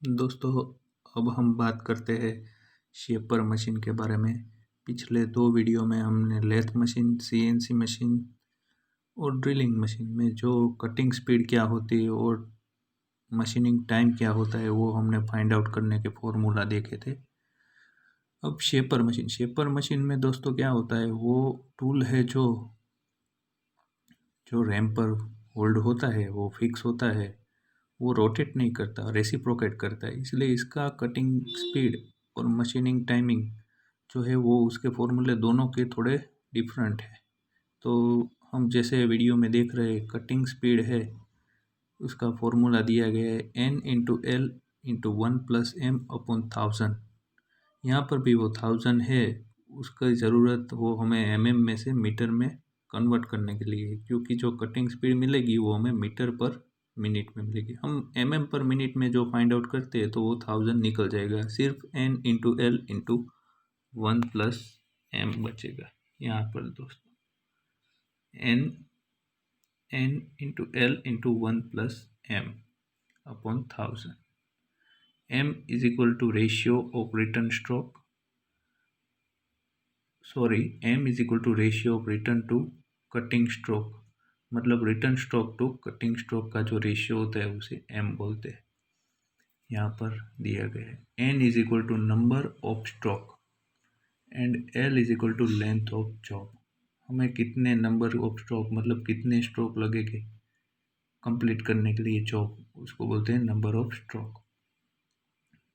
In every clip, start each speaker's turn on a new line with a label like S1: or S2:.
S1: दोस्तों, अब हम बात करते हैं शेपर मशीन के बारे में। पिछले 2 वीडियो में हमने लेथ मशीन, सीएनसी मशीन और ड्रिलिंग मशीन में जो कटिंग स्पीड क्या होती है और मशीनिंग टाइम क्या होता है वो हमने फाइंड आउट करने के फॉर्मूला देखे थे। अब शेपर मशीन में दोस्तों क्या होता है, वो टूल है जो रैम पर होल्ड होता है, वो फिक्स होता है, वो रोटेट नहीं करता, रेसिप्रोकेट करता है। इसलिए इसका कटिंग स्पीड और मशीनिंग टाइमिंग जो है वो उसके फॉर्मूले दोनों के थोड़े डिफरेंट है। तो हम जैसे वीडियो में देख रहे हैं, कटिंग स्पीड है, उसका फॉर्मूला दिया गया है N × L × 1 + m/1000। यहाँ पर भी वो 1000 है, उसकी ज़रूरत वो हमें में से मीटर में कन्वर्ट करने के लिए, क्योंकि जो कटिंग स्पीड मिलेगी वो हमें मीटर पर मिनट में मिलेगी। हम पर मिनट में जो फाइंड आउट करते हैं तो वो 1000 निकल जाएगा, सिर्फ N × L × 1 + m बचेगा यहाँ पर दोस्तों। N × L × 1 + m/1000। m = ratio of return to cutting stroke, मतलब return stroke to cutting stroke का जो रेशियो होता है उसे m बोलते हैं। यहाँ पर दिया गया है n = number of stroke and l = length of job. हमें कितने नंबर ऑफ स्ट्रोक, मतलब कितने स्ट्रोक लगेंगे कंप्लीट करने के लिए जॉब, उसको बोलते हैं नंबर ऑफ स्ट्रोक।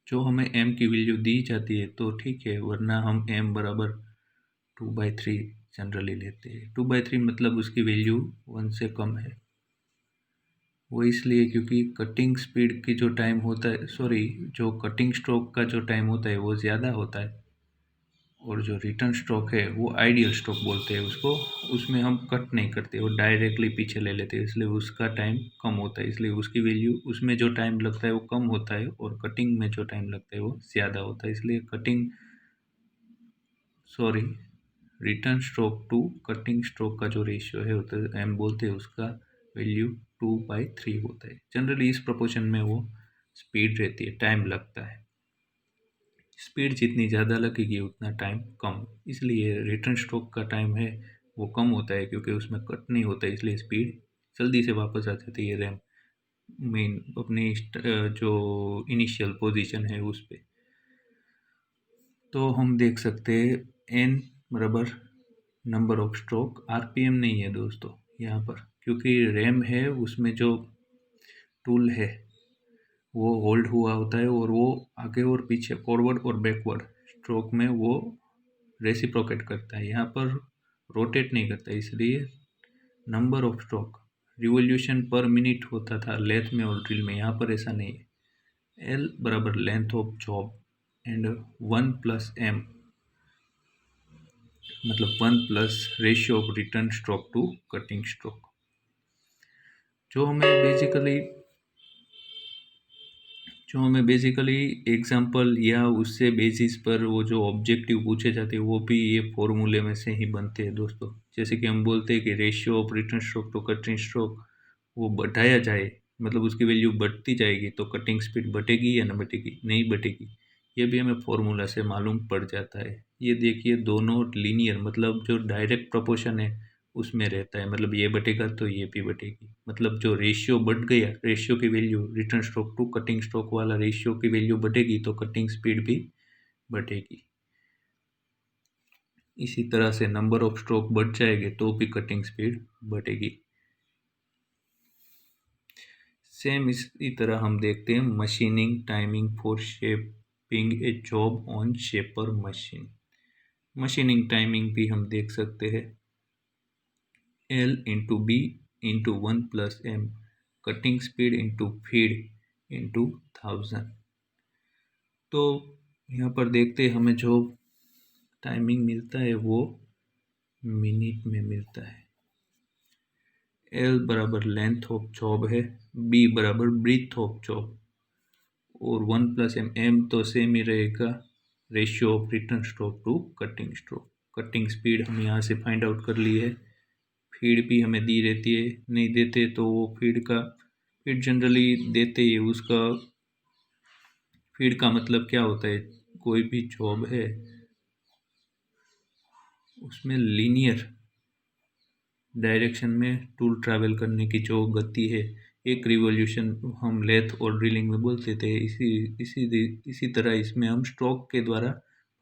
S1: जो हमें m की वैल्यू दी जाती है तो ठीक है, वरना हम m = 2/3 जनरली लेते हैं। 2/3 मतलब उसकी वैल्यू 1 से कम है। वो इसलिए क्योंकि कटिंग स्पीड की जो टाइम होता है, जो कटिंग स्ट्रोक का जो टाइम होता है वो ज़्यादा होता है, और जो रिटर्न स्ट्रोक है वो आइडियल स्ट्रोक बोलते हैं उसको। उसमें हम कट नहीं करते, वो डायरेक्टली पीछे ले लेते हैं, इसलिए उसका टाइम कम होता है, इसलिए उसकी वैल्यू, उसमें जो टाइम लगता है वो कम होता है और कटिंग में जो टाइम लगता है वो ज़्यादा होता है। इसलिए return stroke to cutting stroke का जो रेशियो है होता है m बोलते हैं, उसका वैल्यू 2/3 होता है। जनरली इस प्रोपोर्शन में वो स्पीड रहती है, टाइम लगता है। स्पीड जितनी ज़्यादा लगेगी उतना टाइम कम, इसलिए रिटर्न स्ट्रोक का टाइम है वो कम होता है, क्योंकि उसमें कट नहीं होता है, इसलिए स्पीड जल्दी से वापस आ जाती है रैम मेन अपनी जो इनिशियल पोजीशन है उस पर। तो हम देख सकते हैं n बराबर नंबर ऑफ स्ट्रोक, आरपीएम नहीं है दोस्तों यहाँ पर, क्योंकि रैम है उसमें जो टूल है वो होल्ड हुआ होता है और वो आगे और पीछे, फॉरवर्ड और बैकवर्ड स्ट्रोक में वो रेसिप्रोकेट करता है, यहाँ पर रोटेट नहीं करता। इसलिए number of stroke revolution per minute होता था लेथ में और ड्रिल में, यहाँ पर ऐसा नहीं है। L = length of job and 1 + m, मतलब 1 + ratio of return stroke to cutting stroke. जो हमें बेसिकली एग्जाम्पल या उससे बेसिस पर वो जो ऑब्जेक्टिव पूछे जाते हैं वो भी ये फॉर्मूले में से ही बनते हैं दोस्तों। जैसे कि हम बोलते हैं कि ratio of return stroke to cutting stroke वो बढ़ाया जाए, मतलब उसकी वैल्यू बढ़ती जाएगी तो कटिंग स्पीड बढ़ेगी या न बढ़ेगी, नहीं बढ़ेगी, ये भी हमें फॉर्मूला से मालूम पड़ जाता है। ये देखिए दोनों लीनियर, मतलब जो डायरेक्ट प्रोपोर्शन है उसमें रहता है, मतलब ये बढ़ेगा तो ये भी बढ़ेगी, मतलब जो रेशियो बढ़ गया, रेशियो की value, return stroke to cutting stroke वाला रेशियो की वैल्यू बढ़ेगी तो कटिंग स्पीड भी बढ़ेगी। इसी तरह से नंबर ऑफ स्ट्रोक बढ़ जाएंगे तो भी कटिंग स्पीड बढ़ेगी। सेम इसी तरह हम देखते हैं machining timing for shaping A job on shaper machine. Machining timing भी हम देख सकते हैं L × B × 1 + m, cutting speed × feed × 1000। तो यहाँ पर देखते हैं हमें जो टाइमिंग मिलता है वो मिनट में मिलता है। L = लेंथ ऑफ जॉब है, B = ब्रीथ ऑफ जॉब, और 1 + m तो सेम ही रहेगा, ratio of return stroke to cutting stroke. Cutting speed हम यहाँ से फाइंड आउट कर ली है। फीड भी हमें दी रहती है, नहीं देते तो वो फीड जनरली देते ही उसका फीड का मतलब क्या होता है, कोई भी जॉब है उसमें लीनियर डायरेक्शन में टूल ट्रैवल करने की जो गति है, एक रिवॉल्यूशन हम लेथ और ड्रिलिंग में बोलते थे, इसी तरह इसमें हम स्ट्रोक के द्वारा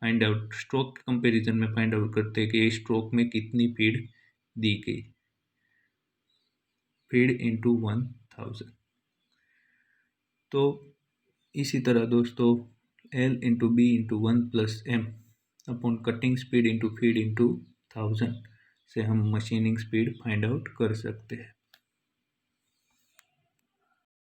S1: फाइंड आउट, स्ट्रोक के कंपैरिजन में फाइंड आउट करते हैं कि स्ट्रोक में कितनी फीड दी गई, फीड इंटू 1000। तो इसी तरह दोस्तों L into B into 1+m upon cutting speed into feed into 1000 से हम मशीनिंग स्पीड फाइंड आउट कर सकते हैं।